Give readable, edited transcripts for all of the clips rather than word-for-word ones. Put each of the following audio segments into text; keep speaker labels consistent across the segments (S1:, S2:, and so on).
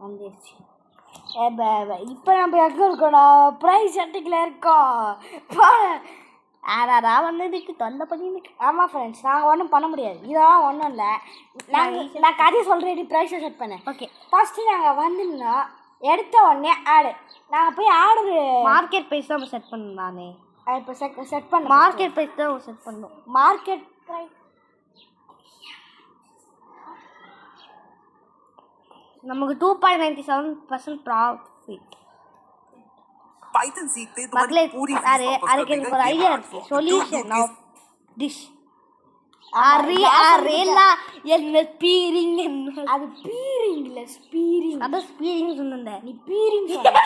S1: வந்துருச்சு. இப்போ நம்ம எங்கே இருக்கோம்டா? ப்ரைஸ் சட்டிக்கில் இருக்கோம். ஆறாரா வந்ததுக்கு தொல்லை பண்ணிருக்கு. ஆமாம் ஃப்ரெண்ட்ஸ், நாங்கள் ஒன்றும் பண்ண முடியாது. இதெல்லாம் ஒன்றும் இல்லை. நான் கதையை சொல்கிறேன், ப்ரைஸை செட் பண்ணேன். ஓகே, ஃபஸ்ட்டு நாங்கள் வந்துன்னா எடுத்த உடனே ஆடு. நாங்கள் போய் ஆடு
S2: மார்க்கெட் ப்ரைஸ் தான் செட் பண்ணணும். நானே
S1: இப்போ செட் பண்ண
S2: மார்க்கெட் ப்ரைஸ் தான் செட் பண்ணணும்.
S1: மார்க்கெட் ப்ரைஸ்
S2: நமக்கு 2.97% ப்ராஃபிட்.
S3: पाइथन सीखते तुम्हारी पूरी फीस वापस कर देगा।
S2: ஒரு ஐடியா இருக்கு. சொல்யூஷன் ஆஃப் டிஷ் அரேலா என்ன பீரிங் என்ன?
S1: அது பீரிங் இல்ல, ஸ்பீரிங்.
S2: அத ஸ்பீரிங் சொன்னேன்.
S1: நீ பீரிங் சொன்ன.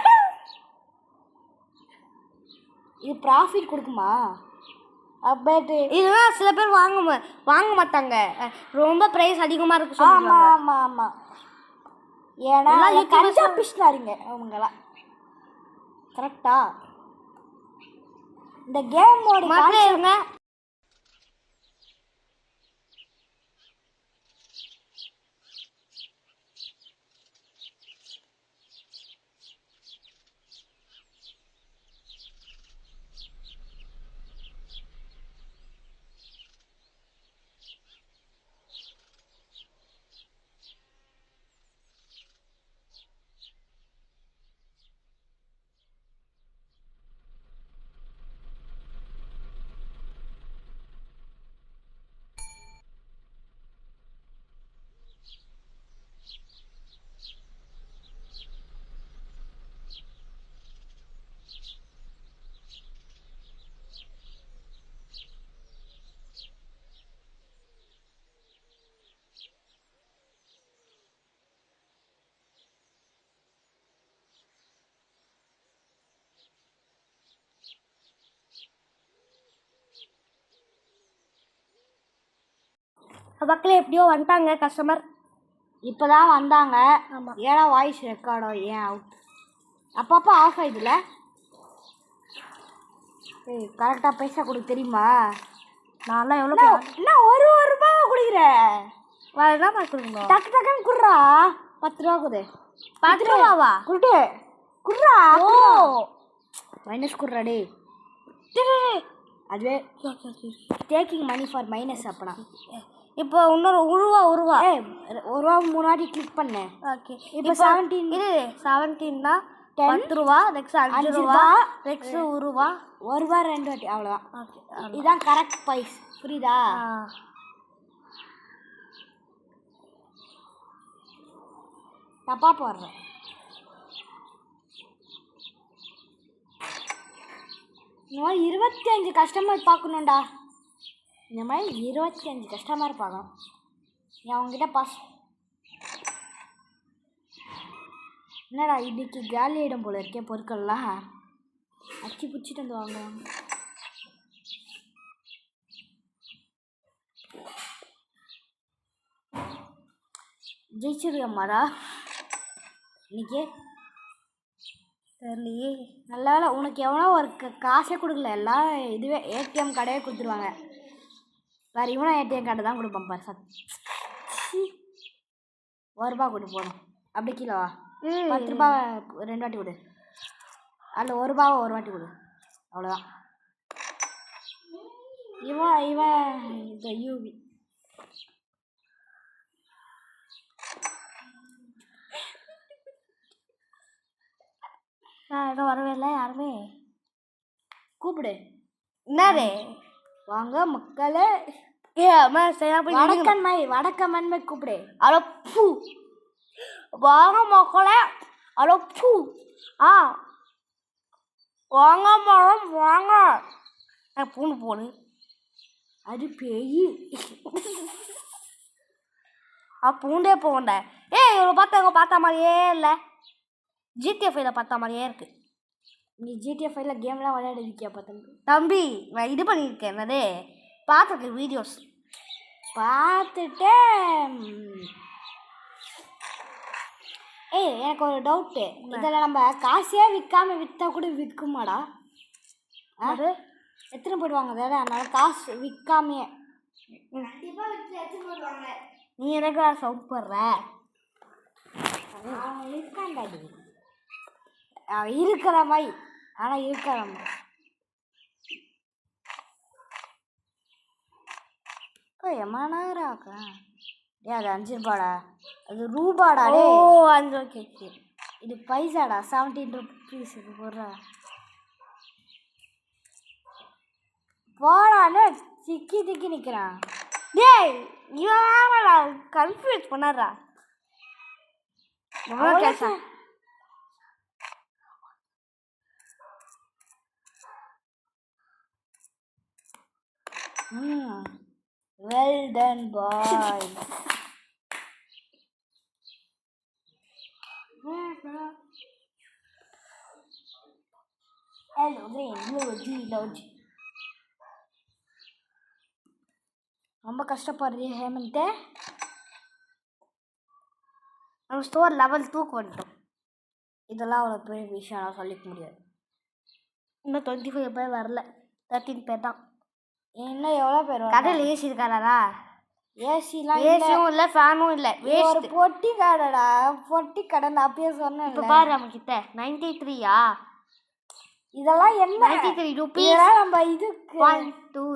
S1: இது ப்ராஃபிட் கொடுக்குமா? பட்
S2: இதெல்லாம் சில பேர் வாங்க மாட்டாங்க. ரொம்ப பிரைஸ் அதிகமா இருக்கு சொல்றாங்க.
S1: ஆமா ஆமா ஆமா. ஏன்னா கஞ்சா பிஸ்னாரிங்க அவங்கலாம். கரெக்டா? இந்த கேமோட
S2: மாட்டேங்க. பக்கத்தில் எப்படியோ வந்துட்டாங்க கஸ்டமர்.
S1: இப்போ தான் வந்தாங்க.
S2: ஆமாம்.
S1: ஏன்னா வாய்ஸ் ரெக்கார்டோ ஏன் அவுட் அப்பப்போ ஆஃப் ஆகிடுல. ஏய், கரெக்டாக பைசா கொடுக்க தெரியுமா?
S2: நான்லாம் எவ்வளோ
S1: என்ன ஒரு ரூபா கொடுக்குறேன்.
S2: வேறு என்ன கொடுக்கணும்?
S1: டக்கு டக்குன்னு குடுறா. 10 ரூபா கொடு.
S2: 10 ரூபாவா?
S1: குடுறா.
S2: ஓ
S1: மைனஸ் குடுறா டே. அதுவே டேக்கிங் மணி ஃபார் மைனஸ். அப்பனா
S2: இப்போ இன்னொரு உருவா
S1: ஒரு ரூபா 3 வாட்டி கிளிக் பண்ணேன்.
S2: ஓகே,
S1: இப்போ 17
S2: இது 17 தான். 10 ரூபா, நெக்ஸ்ட் 5 ரூபா, நெக்ஸ்ட் 1 ரூபா,
S1: 1 ரூபா 2 வாட்டி, அவ்வளோதான்.
S2: ஓகே,
S1: இதுதான் கரெக்ட் ப்ரைஸ். புரியுதா? தப்பா போடுறேன். இந்த மாதிரி 25 கஸ்டமர் பார்க்கணுண்டா. இந்த மாதிரி 25 கஸ்டமர் பார்க்கணும். நீ அவங்ககிட்ட என்னடா இன்னைக்கு காலி ஆகிடும் போல இருக்கே பொருட்கள்லாம். அச்சு பிடிச்சிட்டு வந்து வாங்குவாங்க. ஜெயிச்சிருக்கம்மாடா இன்னைக்கு.
S2: தெரியலையே.
S1: நல்ல வேலை உனக்கு எவனோ ஒரு காசே கொடுக்கல. எல்லாம் இதுவே ஏடிஎம் கார்டே கொடுத்துருவாங்க. வேறு இவனா ஏடிஎம் கார்டு தான் கொடுப்பான் பாரு. 1 ரூபா கொடு போகணும். அப்படி கீழவா 10 ரூபா 2 வாட்டி கொடு. அதில் 1 ரூபாவை 1 வாட்டி கொடு. அவ்வளோதான். இவன் இந்த யூவி
S2: இன்னும் வரவே இல்லை யாருமே.
S1: கூப்பிடு.
S2: என்னது?
S1: வாங்க மக்களே. வடக்கன்மை கூப்பிடு.
S2: அலோ பூ. வாங்க மக்களே. அலோ பூ. வாங்க மரம் வாங்க. பூண்டு போடு.
S1: அது பேய்.
S2: பூண்டே போகண்ட. இவ்வளோ பார்த்த மாதிரியே இல்லை. ஜிடிஎஃப்ஐல பார்த்த மாதிரியே இருக்கு.
S1: நீ ஜிடிஎஃப்ஐல கேம்லாம் விளையாடிருக்கியா?
S2: தம்பி நான் இது பண்ணியிருக்கேன். என்னது பார்த்துருக்கேன் வீடியோஸ்
S1: பார்த்துட்டு. எனக்கு ஒரு டவுட்டு. இதில் நம்ம காசையாக விற்றா கூட விற்குமாடா? அது எத்தனை போடுவாங்க அதாவது? அதனால காசு விற்காமையே
S2: நீ எனக்கு சவுண்ட் போடுற.
S1: கிடையாது. இருக்கிற மாதிரி ஆனால் இருக்கிற மாதிரி. எம்மனாயிரம் ஏ அது 5 ரூபாடா, அது ரூபாடா.
S2: ஓ
S1: டே
S2: 5 ஓகே ஓகே.
S1: இது பைசாடா, 17 rupees. இது போடுறா போடான்னு திக்கி திக்கி நிற்கிறான்.
S2: டேய் இவன் வேறடா கன்ஃபியூஸ் பண்ணாதடா. எவ்வளோ கேஷா?
S1: வெல் டன் பாய். ஹலோ லோஜி ரொம்ப கஷ்டப்படுறிய ஹேமந்த்.
S2: நம்ம ஸ்டோர் லெவல் 2க்கு வந்துட்டோம்.
S1: இதெல்லாம் அவ்வளோ பெரிய விஷயம் நான் சொல்லிக்க முடியாது.
S2: இன்னும் 25 பேர் வரல, 13 பேர் தான்.
S1: இன்னும் எவ்வளோ பேர்
S2: கடையில் ஏசி இருக்காரா?
S1: ஏசிலாம்
S2: ஏசியும் இல்லை, ஃபேனும் இல்லை,
S1: ஒரு
S2: வேஸ்ட்.
S1: பொட்டி கடைடா, பொட்டி கடை. நான் அப்பயே சொன்னேன்.
S2: இப்போ பாரு நம்ம கிட்ட 93யா?
S1: இதெல்லாம் என்ன
S2: 93 rupees.
S1: இதெல்லாம் நம்ம இதுக்கு
S2: 0.2.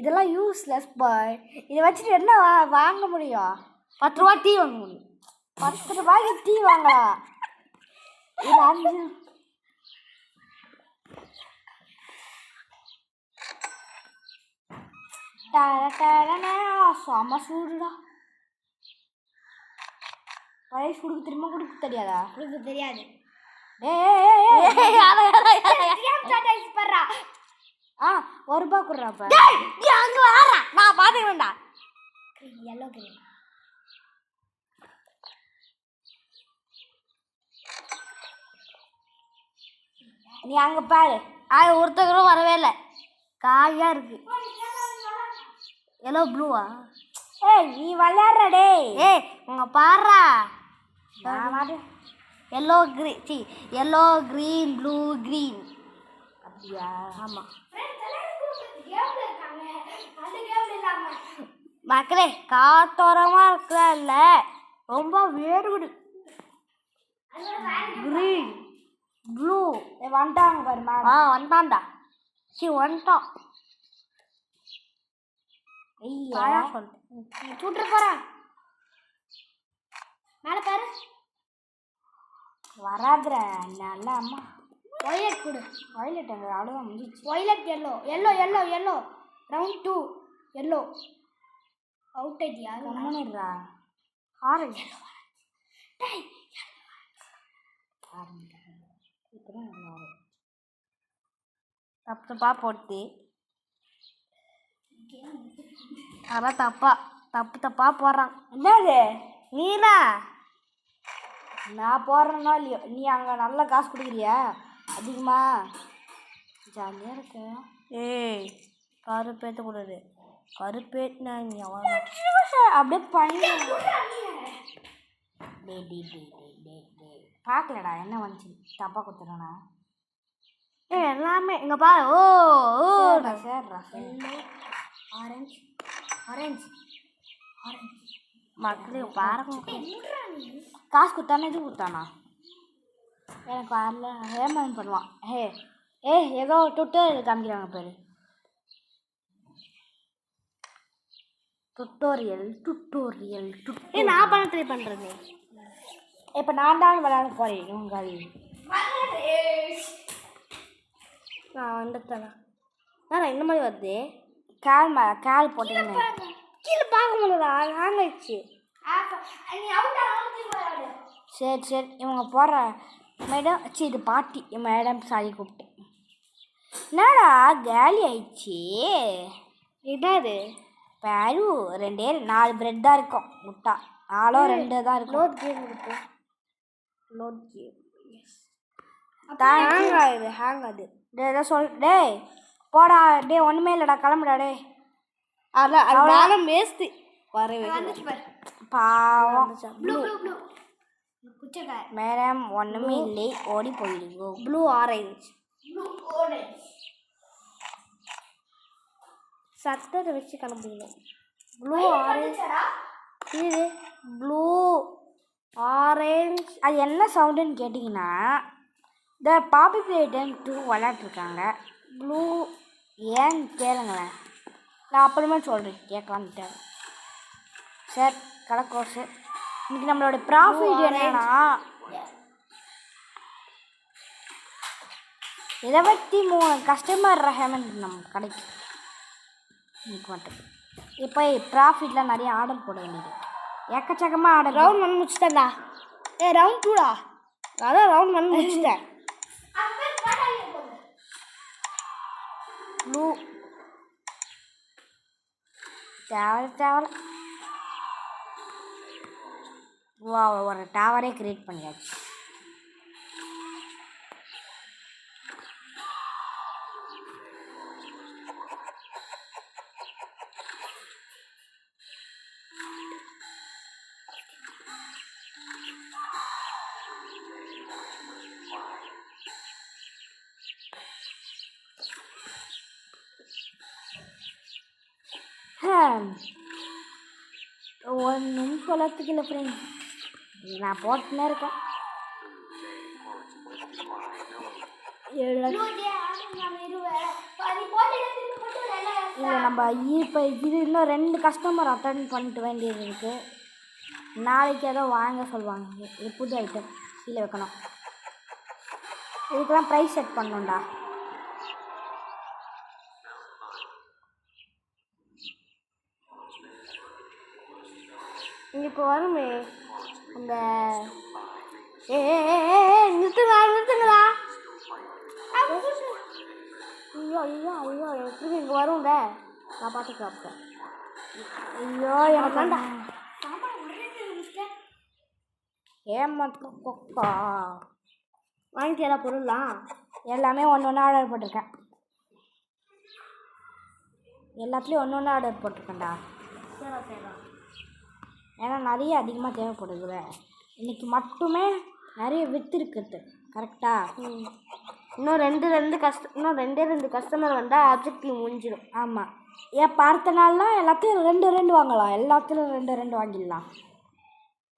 S1: இதெல்லாம் யூஸ்லெஸ் பாய். இதை வச்சுட்டு என்ன வாங்க முடியும்?
S2: 10 ரூபா டீ வாங்க முடியும்.
S1: 10 ரூபாய்க்கு டீ வாங்கலாம். இது 5 செம சூடுடா. ரைஸ் கொடுக்க தெரியுமா? கொடுக்க தெரியாதா?
S2: கொடுக்க தெரியாது.
S1: ₹1 கொடுறாப்ப.
S2: அங்க வாடா, நான் பாத்துக்கிறேன்டா.
S1: எல்லோ கிரீன் நீ அங்க பாரு.
S2: ஒருத்தரும் வரவே இல்லை, காயா இருக்கு. எல்லோ ப்ளூவா?
S1: ஏய் நீ விளையாடுற டேய்.
S2: ஏய் உங்க பாடுறா.
S1: நான்
S2: yellow green, C yellow green blue green.
S1: அப்படியா?
S2: ஆமா மக்களே, காத்தோரமா இருக்கல, ரொம்ப வேறுபடு. கிரீன் ப்ளூ
S1: வந்துட்டாங்க பாரு மேடம்.
S2: வந்தான்டா. சி வந்துட்டான்.
S1: ஐயா
S2: சுட்டு போறேன். மேல பாரு.
S1: வராதுற நல்ல அம்மா.
S2: ஒய்லெட் கொடு.
S1: வயலட் அங்கே அவ்வளோதான் முடிஞ்சிச்சு.
S2: Violet yellow yellow yellow yellow round 2 yellow out idea.
S1: கம்மனிடுறா.
S2: ஆரஞ்சு
S1: இப்போதான் நல்லா வரும்.
S2: தப்பு தப்பா போட்டு அதான் தப்பு தப்பா போடுறான்.
S1: என்னது
S2: நீலா?
S1: நான் போடுறேனோ இல்லையோ, நீ அங்கே நல்ல காசு கொடுக்குறியா அதிகமா? ஜாலியாக இருக்க.
S2: ஏய் கருப்பேற்ற கூடாது, கருப்பேற்றினா நீ
S1: அப்படியே பண்ணி பார்க்கலடா என்ன வந்துச்சு. தப்பா கொடுத்துருவேண்ணா.
S2: எல்லாமே இங்க பாரு. ஓ
S1: சேர்றா.
S2: ஆரஞ்சு ஆரஞ்சு ஆரஞ்சு மக்களே பாருங்க.
S1: காசு கொடுத்தானே இது கொடுத்தானா? எனக்கு வரல. ஏமான் பண்ணுவான். ஏதோ டுட்டோரியல் காமிக்கிறாங்க பேர். டுட்டோரியல்.
S2: நான் பண்ண ட்ரை பண்ணுறது.
S1: இப்போ நான் தான் விளையாட போகிறேன். இவங்க
S2: நான் வந்துட்டேன். இந்த மாதிரி வருது.
S1: கால் போட்டீங்கன்னு
S2: கீழே பார்க்க முடியல, ஹேங் ஆயிடுச்சு.
S1: சரி இவங்க போடுற மேடம். இது பாட்டி மேடம் சாரி கூப்பிட்டு. என்னடா காலி ஆயிடுச்சு?
S2: என்னது
S1: பாரு 4 பிரெட் தான் இருக்கும். முட்டா 2 தான் இருக்கும்.
S2: லோட் கேம் இருக்கு. லோட் கேம் ஹேங் ஆகுது.
S1: ஏதோ டேய் போடா. ஒன்றுமே இல்லைடா, கிளம்புடா. டே
S2: அதான் வேஸ்ட்டு. வரவே
S1: பாவம்.
S2: மேடம்
S1: ஒன்றுமே இல்லை, ஓடி போயிடுங்க.
S2: ப்ளூ ஆரஞ்சு சத்தத்தை வச்சு கிளம்பிடணும். ப்ளூ ஆரஞ்சு இது ப்ளூ ஆரஞ்சு
S1: அது என்ன சவுண்டுன்னு கேட்டிங்கன்னா இந்த பாப்பி பிளே டைம் 2 விளையாட்டுருக்காங்க. ப்ளூ ஏன்னு கேளுங்களேன், நான் அப்புறமா சொல்கிறேன், கேட்க வந்துட்டேன். சார் கடைக்கோசு இன்னைக்கு நம்மளோட ப்ராஃபிட் என்னன்னா 23 கஸ்டமர் ரஹமன் நம்ம கடைக்கு இன்னைக்கு மட்டும். இப்போ ப்ராஃபிட்டில் நிறைய ஆர்டர் போட வேண்டியது, எக்கச்சக்கமாக ஆர்டர்.
S2: ரவுண்ட் 1 முடிச்சிட்டேன்டா.
S1: ரவுண்ட் 2டா?
S2: அதான் ரவுண்ட் 1 முடிச்சிட்டேன்.
S1: ப்ளூ தேவை வா ஒரு டவரே கிரியேட் பண்ணியாச்சு. ஒன்றும் சொல்லத்துக்கு இல்லை ஃப்ரெண்ட், நான் போட்டுனே இருக்கேன். இல்லை நம்ம இப்போ இது இன்னும் 2 கஸ்டமர் அட்டன் பண்ணிட்டு வேண்டியது இருக்குது. நாளைக்கு ஏதோ வாங்க சொல்லுவாங்க, இது புது ஐட்டம் கீழே வைக்கணும். இதுக்கெல்லாம் ப்ரைஸ் செட் பண்ணணும்டா.
S2: இப்போ வருமே அந்த நிறுத்துங்களா ஐயோ ஐயோ ஐயோ எப்படி இங்கே வரும்ல, நான் பார்த்து சாப்பிட்டேன்.
S1: ஐயோ எனக்கு வேண்டாம். ஏமாற்றம் கொக்கா
S2: வாங்கிட்டு எல்லா பொருள்லாம்
S1: எல்லாமே ஒன்று ஆர்டர் போட்டிருக்கேன். எல்லாத்துலேயும் ஒன்று ஆர்டர் போட்டிருக்கேன்டா.
S2: சரி
S1: ஏன்னா நிறைய அதிகமாக தேவைப்படுதுல, இன்றைக்கி மட்டுமே நிறைய விற்று இருக்குது. கரெக்டாக
S2: இன்னும் ரெண்டு கஸ்டமர் வந்தால் ஆப்ஜெக்டிவ் முடிஞ்சிடும்.
S1: ஆமாம், ஏன் பார்த்த நாள்லாம் எல்லாத்தையும் 2 வாங்கலாம், எல்லாத்துலையும் 2 வாங்கிடலாம்.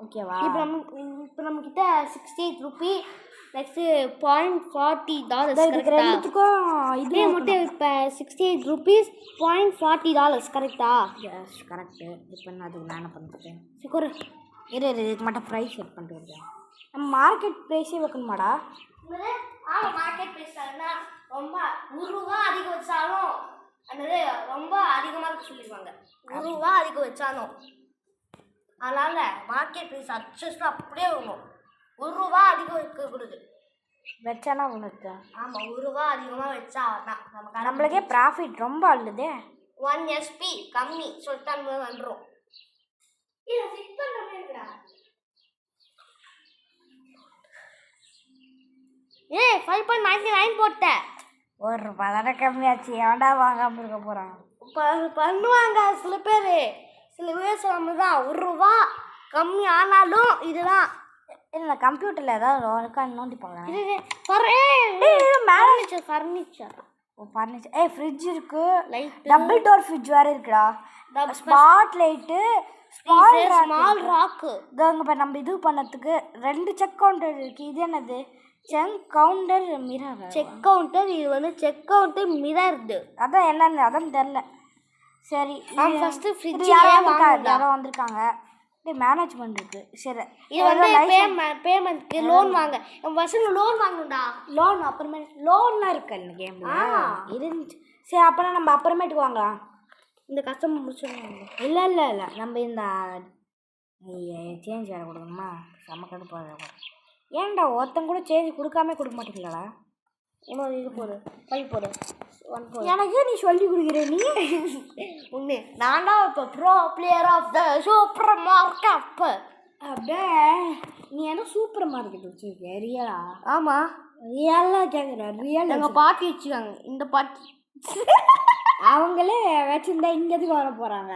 S1: ஓகேவா?
S2: இப்போ நம்மக்கிட்ட 68 ரூபி நெக்ஸ்ட்டு $0.40
S1: ரெண்டுத்துக்கும்
S2: இதே மட்டும் இப்போ 68 rupees $0.40 கரெக்டா?
S1: S correct. இப்போ நான் அதுக்கு நான் என்ன பண்ணிட்டேன்,
S2: சரி
S1: இதுக்கு மட்டும் ப்ரைஸ் செட் பண்ணிட்டு இருக்கேன். நம்ம மார்க்கெட் ப்ரைஸே வைக்கணுமாடா?
S2: ஆமாம், மார்க்கெட் ப்ரைஸ் ரொம்ப ₹1 அதிகம் வச்சாலும் அந்த ரொம்ப அதிகமாக சொல்லிடுவாங்க. ₹1 அதிகம் வச்சாலும் அதனால் மார்க்கெட் ப்ரைஸ் அட்ஜஸ்ட் அப்படியே வரும். ₹1 அதிகம் வைக்கக்கூடாது.
S1: வச்சானா உனக்கு?
S2: ஆமாம், ₹1 அதிகமாக வச்சா தான்
S1: நம்மளுக்கே ப்ராஃபிட் ரொம்ப அள்ளுதே.
S2: 1 SP கம்மி சொல்லிட்டு வந்துடும். இதை ஃபிக்ஸ் பண்ணுறா. 5.99 போட்டேன்.
S1: ₹1 தானே கம்மியாச்சு, ஏன்டா வாங்காமல் இருக்க போகிறான்?
S2: பண்ணுவாங்க சில பேர் சொல்லாமல் தான். ₹1 கம்மி ஆனாலும் இதுதான்.
S1: இல்லை கம்ப்யூட்டரில் ஏதாவது இருக்கான்னு நோண்டி பார்க்கலாம்.
S2: ஃபர்னிச்சர்
S1: ஃபர்னிச்சர் ஃப்ரிட்ஜ் இருக்குது, டபுள் டோர் ஃப்ரிட்ஜ் வேறு இருக்குடா. ஸ்பாட் லைட்டு,
S2: ஸ்மால் ராக்கு.
S1: இங்கே இப்போ நம்ம இது பண்ணதுக்கு 2 செக் கவுண்டர் இருக்குது. இது என்னது? Check counter mirror.
S2: Check counter. இது செக் கவுண்டர் மிரர்.
S1: அதான் என்னன்னு அதான் தெரில. சரி,
S2: ஃபஸ்ட்டு ஃப்ரிட்ஜ்
S1: யாரோ வந்திருக்காங்க. மேனேஜ்மெண்ட் இருக்குது. சரி,
S2: இது பேமெண்ட்க்கு லோன் வாங்க. பசங்க லோன் வாங்கணும்டா.
S1: லோன் அப்புறமே லோன்லாம் இருக்கு இந்த கேமில் இருந்துச்சு. சரி, அப்போனா நம்ம அப்புறமேட்டுக்கு வாங்கலாம்.
S2: இந்த கஸ்டமர் முடிச்சுடுவாங்க.
S1: இல்லை நம்ம இந்த சேஞ்ச் வேறு கொடுக்கணுமா? செம்ம கடுப்பாக. ஏன்டா ஒருத்தங்க கூட சேஞ்ச் கொடுக்காம கொடுக்க மாட்டீங்களாடா?
S2: இன்னொரு இது போடு, 5 போடு, 1 போடு.
S1: எனக்கே நீ சொல்லி கொடுக்குற. நீ
S2: ஒன்று நான் தான் இப்போ bro player of the supermarket.
S1: அப்படியே நீ என்ன சூப்பர் மார்க்கெட் வச்சுருக்க? ரியலா?
S2: ஆமாம்,
S1: ரியலாக கேட்குறேன். ரியல்
S2: எங்கள் பாட்டி வச்சுக்காங்க. இந்த பாட்டி
S1: அவங்களே வச்சுருந்தா இங்கேதுக்கு வர போகிறாங்க.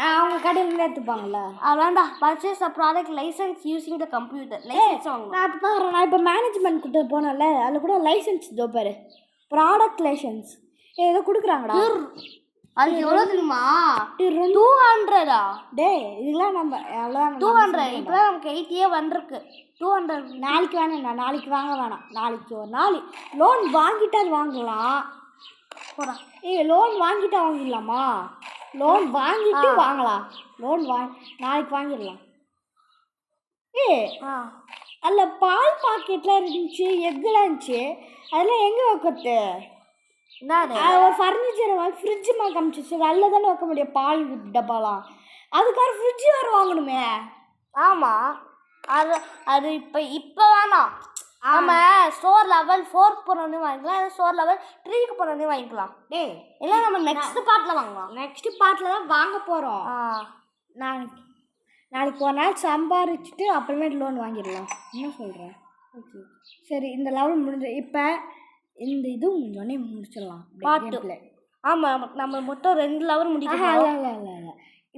S1: அவங்க கடையில் எடுத்துப்பாங்கல்ல.
S2: வேண்டா. Purchase a product license using the computer license வாங்கணும்.
S1: நான் இப்போ மேனேஜ்மெண்ட் கிட்ட போனேன்ல, அதில் கூட லைசன்ஸ் இதோ பாரு, ப்ராடக்ட் லைசன்ஸ் ஏதோ கொடுக்குறாங்கடா.
S2: அது எவ்வளோ தெரியுமா 200
S1: டேய் இதெல்லாம் நம்ம அவ்வளோதான்
S2: 200 இப்போ நமக்கு 80 வந்திருக்கு 200
S1: நாளைக்கு வேணாம்ண்ணா, நாளைக்கு வாங்க வேணாம். நாளைக்கு ஒரு நாள் லோன் வாங்கிட்டா அது வாங்கலாம்.
S2: போடா
S1: லோன் வாங்கிட்டா வாங்கிடலாமா? லோன் வாங்கிட்டு வாங்கலாம். லோன் நாளைக்கு வாங்கிடலாம். அதில் பால் பாக்கெட்லாம் இருந்துச்சு, எக்குலாம் இருந்துச்சு. அதெல்லாம் எங்கே வைக்கிறது? ஒரு ஃபர்னிச்சர் ஃப்ரிட்ஜு மாதிரி காமிச்சிச்சு. அதில் தானே வைக்க முடியும் பால் டப்பாலாம். அதுக்காக ஃப்ரிட்ஜு வேறு வாங்கணுமே.
S2: ஆமாம் அது அது இப்போ வேணாம். நம்ம ஸ்டோர் லெவல் 4 போனோடனே வாங்கிக்கலாம், இல்லை ஸ்டோர் லெவல் 3க்கு போனோடனே வாங்கிக்கலாம். இல்லை நம்ம நெக்ஸ்ட் பார்ட்டில் வாங்கலாம்.
S1: நெக்ஸ்ட் பார்ட்டில் தான் வாங்க போகிறோம். நாளைக்கு ஒரு நாள் சம்பாரிச்சுட்டு அப்புறமேட்டு லோன் வாங்கிடலாம். என்ன சொல்கிறேன்? ஓகே சரி, இந்த லெவல் முடிஞ்ச இப்போ இந்த இது முடிஞ்சோடனே முடிச்சிடலாம்
S2: பாட்டு. ஆமாம் நம்ம மொத்தம் 2 லெவல் முடிக்கலாம்.
S1: இல்லை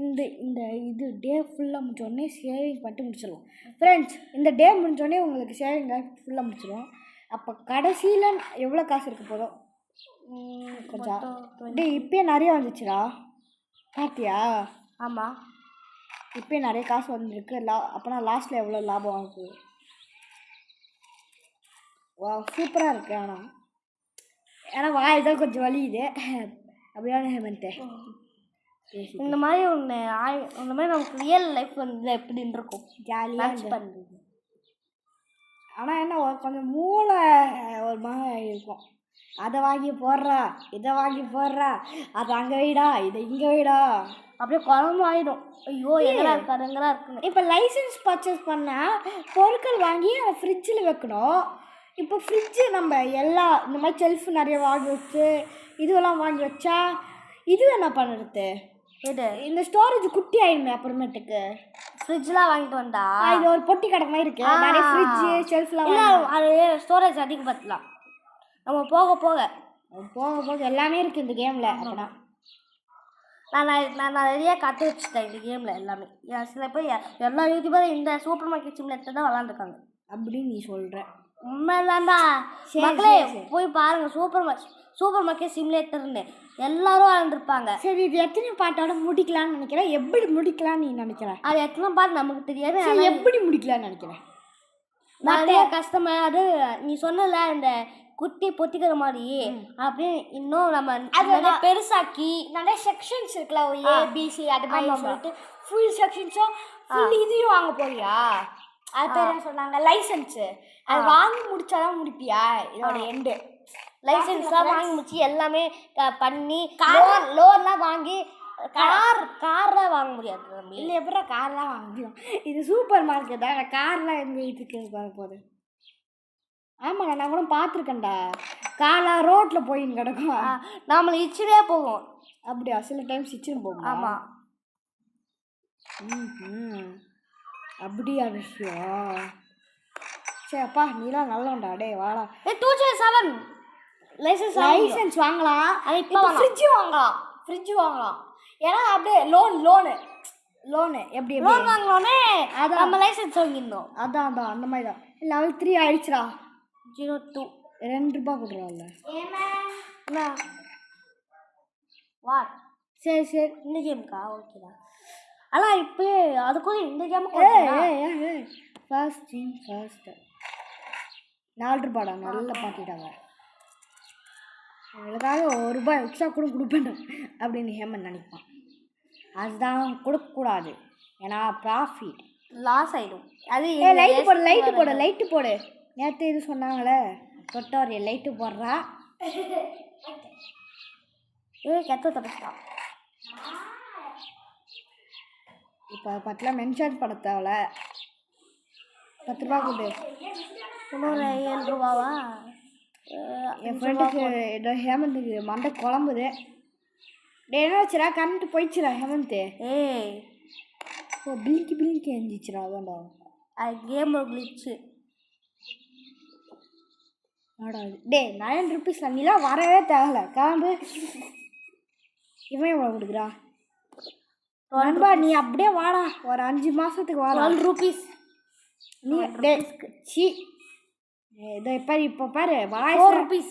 S1: இந்த இந்த இது டே ஃபுல்லாக முடிச்சோடனே சேவிங் பண்ணிட்டு முடிச்சிடலாம் ஃப்ரெண்ட்ஸ். இந்த டே முடிஞ்சோடனே உங்களுக்கு சேவிங் ஃபுல்லாக முடிச்சிடும். அப்போ கடைசியில் எவ்வளோ காசு இருக்க போதும்? கொஞ்சம் டே இப்போயே நிறைய வந்துச்சுடா, பார்த்தியா?
S2: ஆமாம்
S1: இப்போயே நிறைய காசு வந்துருக்கு. அப்போனா லாஸ்ட்டில் எவ்வளோ லாபம் ஆகுது? வா சூப்பராக இருக்கு. ஏன்னா வாய் தான் கொஞ்சம் வலியுது. அப்படியான ஹேமந்தே
S2: இந்த மாதிரி இந்த மாதிரி நமக்கு ரியல் லைஃப் வந்து எப்படின்னு இருக்கும்,
S1: ஜாலியாக பண்ணுறது. ஆனால் என்ன கொஞ்சம் மூளை ஒரு மாதிரி இருக்கும். அதை வாங்கி போடுறா, இதை வாங்கி போடுறா, அதை அங்கே வைடா, இதை இங்கே வைடா,
S2: அப்படியே குழம்பு ஆகிடும். ஐயோ எங்கடா இருக்காது எங்கடா இருக்குன்னு.
S1: இப்போ லைசன்ஸ் பர்ச்சேஸ் பண்ணால் பொருட்கள் வாங்கி அதை ஃப்ரிட்ஜில் வைக்கணும். இப்போ ஃப்ரிட்ஜு நம்ம இந்த மாதிரி செல்ஃப் நிறைய வாங்கி வச்சு இதுவெல்லாம் வாங்கி வச்சா இது என்ன பண்ணுறது? இந்த ஸ்டோரேஜ் குட்டி ஆயிடுமே அப்புறமேட்டுக்கு.
S2: ஃப்ரிட்ஜ்லாம் வாங்கிட்டு வந்தா
S1: இது ஒரு பொட்டி கடை மாதிரி இருக்கு, நிறைய ஃப்ரிட்ஜு ஷெல்ஃப்லாம்.
S2: அது ஸ்டோரேஜ் அதிகப்படுத்தலாம் நம்ம போக போக
S1: எல்லாமே இருக்குது இந்த கேமில். அப்படின்னா
S2: நான் நிறைய கற்று வச்சுட்டேன் இந்த கேமில் எல்லாமே. சில பேர் எல்லா யூடியூபரும் இந்த சூப்பர் மார்க்கெட் சிம்லேட்டர் தான் விளாண்டுருக்காங்க
S1: அப்படின்னு நீ சொல்கிற.
S2: உண்மைதான்டா மக்களே, போய் பாருங்க சூப்பர் மார்க்கெட் சிமுலேட்டர்னு எல்லாரும் விளாண்டுருப்பாங்க.
S1: சரி, இது எத்தனை பாட்டோட முடிக்கலாம்னு நினைக்கிறேன்? எப்படி முடிக்கலாம்னு நீ நினைக்கிற?
S2: அது எத்தனை பாட்டு நமக்கு தெரியாது.
S1: எப்படி முடிக்கலாம்னு நினைக்கிறேன்?
S2: நிறைய கஷ்டமா. அது நீ சொன்னல இந்த குட்டி பொத்திக்கிற மாதிரி அப்படியே இன்னும் நம்ம அதை பெருசாக்கி
S1: நிறைய செக்ஷன்ஸ் இருக்குல்ல, ஏபிசி அது மாதிரி சொல்லிட்டு ஃபுல் செக்ஷன்ஸும் ஃபுல் இதையும் வாங்க போறியா? அது பேர் என்ன சொன்னாங்க? லைசன்ஸு. அது வாங்கி முடிச்சாதான் முடிப்பியா இதோட எண்டு?
S2: லைசன்ஸ்லாம் வாங்கி முடிச்சு எல்லாமே பண்ணி லோன்லாம் வாங்கி கார்லாம் வாங்க முடியாது.
S1: இல்லை எப்படா கார்லாம் வாங்க முடியும்? இது சூப்பர் மார்க்கெட் தான், கார்லாம் எங்கே இதுக்கு போகுது? ஆமாண்ணா, நான் கூட பார்த்துருக்கேன்டா, கார்லாம் ரோட்டில் போயின்னு கிடக்கும்.
S2: நம்மளை இச்சுனே போகும்.
S1: அப்படியா? சில டைம்ஸ் இச்சுன்னு போகும்.
S2: ஆமாம்.
S1: அப்படியா விஷயம்? சரிப்பா, நீலாம் நல்லவன்டா. டே வாடா.
S2: 207 லைசன்ஸ்
S1: வாங்கலாம்.
S2: இப்போ
S1: ஃப்ரிட்ஜு வாங்கலாம். ஏன்னா அப்படியே லோனு எப்படி
S2: லோன் வாங்கினோன்னே அதான் நம்ம லைசன்ஸ் வாங்கிடணும்.
S1: அதான் அந்த மாதிரி தான். லெவல் 3 ஆயிடுச்சுடா.
S2: 02
S1: ₹2 கொடுறாங்கல்ல.
S2: என்ன வா? சரி இந்த கேமுக்கா? ஓகேடா. ஆனால் இப்போ அதுக்கும் இந்த கேமுக்கு
S1: ஃபர்ஸ்ட் ₹4 நல்ல பாட்டிட்டாங்க. அதுக்காக ₹1 எக்ஸ்ட்ரா கூட கொடுப்பேன் அப்படின்னு ஹேமன் நினைப்பான். அதுதான் கொடுக்கக்கூடாது, ஏன்னா ப்ராஃபிட்
S2: லாஸ் ஆகிடும். அது
S1: லைட்டு போடு. நேற்று இது சொன்னாங்களே, தொட்டோர் லைட்டு போடுறா.
S2: கெத்த தப்பிச்சிட்டா.
S1: இப்போ 10 மென்ஷன் பண்ண தேவை. ₹10 கொடு.
S2: இன்னொரு ₹7
S1: என் ஃப்ரெண்டுக்கு ஏதோ ஹேமந்துக்கு மண்டை குழம்புது. என்ன வச்சுரா? கரண்ட்டு போயிடுச்சுரா ஹேமந்த். பிளிங்கி எழுந்திச்சுரா. அதான்டா
S2: அது கேம் கிளிச்சு.
S1: டே ₹9 நீலாம் வரவே தேவையில்ல, கிளம்பு. இவன் எவ்வளோ கொடுக்குறா? நண்பா நீ அப்படியே வாடா, ஒரு 5 மாதத்துக்கு வாடா.
S2: ₹12
S1: நீ சி இதை இப்போ பாரு
S2: ₹4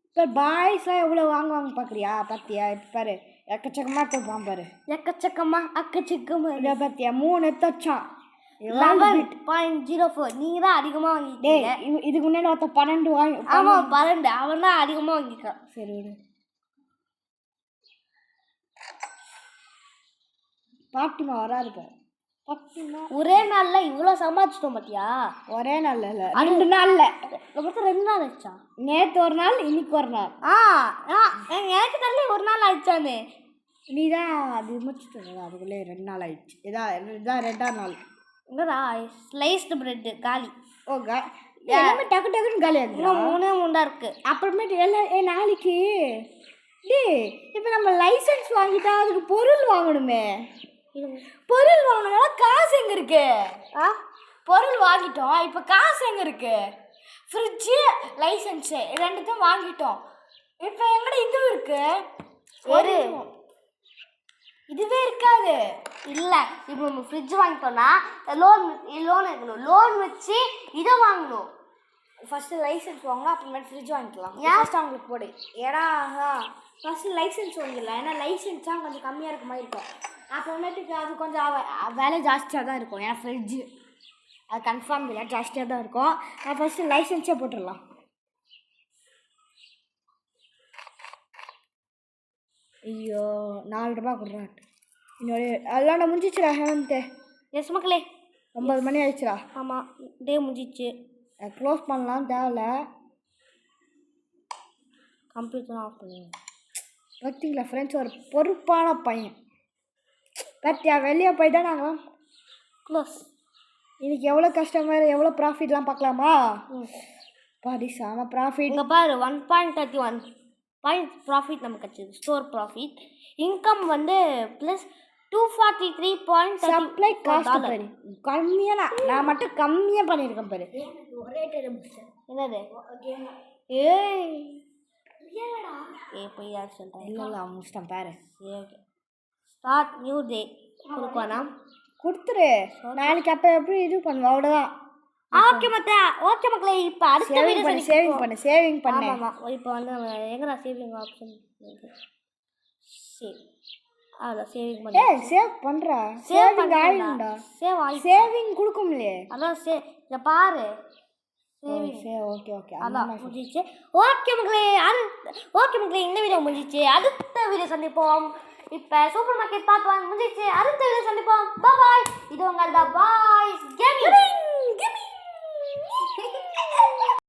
S1: இப்போ பாய்ஸ்லாம் எவ்வளோ வாங்குவாங்க பார்க்குறியா? பார்த்தியா? இப்போ பாரு எக்கச்சக்கமாக எடுத்துப்பான் பாரு.
S2: எக்கச்சக்கமா அக்கச்சக்கமா
S1: இதை பார்த்தியா 3 எடுத்து வச்சான்.
S2: 11.04 நீங்க தான் அதிகமா
S1: டேய்
S2: வாங்கிட்டீங்க.
S1: இதுக்கு முன்னாடி ஒருத்த 12 வாங்கி.
S2: ஆமா 12 அவன் தான் அதிகமா வாங்கியிருக்கான்.
S1: சரி விடு. பாட்டிமா வராது பாரு. பாட்டிமா
S2: ஒரே நாள்ல இவ்வளோ சமாளிச்சிட்டோம் பாத்தியா?
S1: ஒரே நாள் இல்லை 2 நாள்ல.
S2: மொத்தம் 2 நாள் ஆயிடுச்சா?
S1: நேற்று ஒரு நாள் இன்னைக்கு ஒரு நாள்.
S2: எனக்கு தள்ளி ஒரு நாள் ஆயிடுச்சானே.
S1: நீ தான் அது முடிச்சுட்டு அதுக்குள்ளே 2 நாள் ஆயிடுச்சு. இதான் 2ஆம் நாள்.
S2: என்னடா ஸ்லைஸ்டு பிரெட் காலி.
S1: ஓ எல்லாமே டக்கு டக்குன்னு காலி ஆகுது.
S2: இன்னும் 3 தான் இருக்கு.
S1: அப்புறமேட்டு எல்லாம் நாளைக்கு இப்போ நம்ம லைசன்ஸ் வாங்கிட்டா அதுக்கு பொருள் வாங்கணுமே. பொருள் வாங்கினா காசு எங்கே இருக்கு? பொருள் வாங்கிட்டோம், இப்போ காசு எங்கே இருக்கு? ஃப்ரிட்ஜு லைசன்ஸு ரெண்டுத்தையும் வாங்கிட்டோம், இப்போ எங்கட இது இருக்கு? ஒரு இதுவே இருக்காது.
S2: இல்லை இப்போ நம்ம ஃப்ரிட்ஜ் வாங்கிட்டோம்னா லோன் இருக்கணும். லோன் வச்சு இதை வாங்கணும்.
S1: ஃபஸ்ட்டு லைசன்ஸ் வாங்கணும், அப்புறமேட்டு ஃப்ரிட்ஜ் வாங்கிக்கலாம்.
S2: ஏன்?
S1: ஃபஸ்ட்டு அவங்களுக்கு போடு. ஏன்னா ஃபஸ்ட்டு லைசன்ஸ் வாங்கிடலாம். ஏன்னா லைசன்ஸ் தான் கொஞ்சம் கம்மியாக இருக்க மாதிரி இருக்கும். அப்புறமேட்டுக்கு அது கொஞ்சம் வேலை ஜாஸ்தியாக தான் இருக்கும். ஏன்னா ஃப்ரிட்ஜு அது கன்ஃபார்ம் இல்லை, ஜாஸ்தியாக தான் இருக்கும். நான் ஃபஸ்ட்டு லைசன்ஸே போட்டுடலாம். ஐயோ 4 ரூபா கொடுறாட்டு. இன்னொரு அதெல்லாம் முடிஞ்சிச்சுடா ஹேவன்ட்டு.
S2: எஸ் மக்களே
S1: 9 மணி ஆயிடுச்சுடா.
S2: ஆமாம் டே முடிஞ்சிச்சு.
S1: க்ளோஸ் பண்ணலாம் தேவையில்ல.
S2: கம்ப்யூட்டர் ஆஃப் பண்ணுங்க.
S1: பார்த்தீங்களா ஃப்ரெண்ட்ஸ், ஒரு பொறுப்பான பையன். பார்த்தியா வெளியே போய்ட்டா நாங்கள்
S2: க்ளோஸ்.
S1: இன்னைக்கு எவ்வளோ கஸ்டமர் எவ்வளோ ப்ராஃபிட்லாம் பார்க்கலாமா? பாடி சாம ப்ராஃபிட்.
S2: இங்கே பாரு 1.31 பாயிண்ட் ப்ராஃபிட் நமக்கு கிடச்சிது. Store profit. இன்கம் வந்து ப்ளஸ் 243.
S1: சப்ளை காஸ்ட் பாரு கம்மியாக. நான் மட்டும் கம்மியாக பண்ணியிருக்கேன் பாரு.
S2: என்னது?
S1: ஏய்
S2: போய் யார் சொல்கிறேன்?
S1: இல்லை அவன் முடிச்சிட்டான் பாரு.
S2: Okay start new day கொடுக்கோண்ணா.
S1: கொடுத்துரு. நாளைக்கு அப்போ எப்படி இது பண்ணுவோம் அவ்வளோதான்.
S2: ஓகே மக்களே இப்போ அடுத்த வீடியோ
S1: சேவிங் பண்ணு.
S2: ஆமாம் இப்போ வந்து எங்கடா சேவிங் ஆப்ஷன்? சரி அதான் சேவிங் பண்ண.
S1: சேவ் பண்ணுறா.
S2: சேவிங்
S1: ஆகிடும்டா. சேவிங் கொடுக்க முடியலையே.
S2: அதான் இதை பாரு
S1: சேவ். ஓகே
S2: அதான் முடிஞ்சிச்சு. ஓகே மக்களே இந்த வீடியோ முடிஞ்சிச்சு. அடுத்த வீடியோ சந்திப்போம். இப்போ சூப்பர் மார்க்கெட் பார்ட் 1 முடிஞ்சிச்சு. அடுத்த வீடியோ சந்திப்போம். பாய். இது உங்கள் பாய்ஸ் கேமிங்.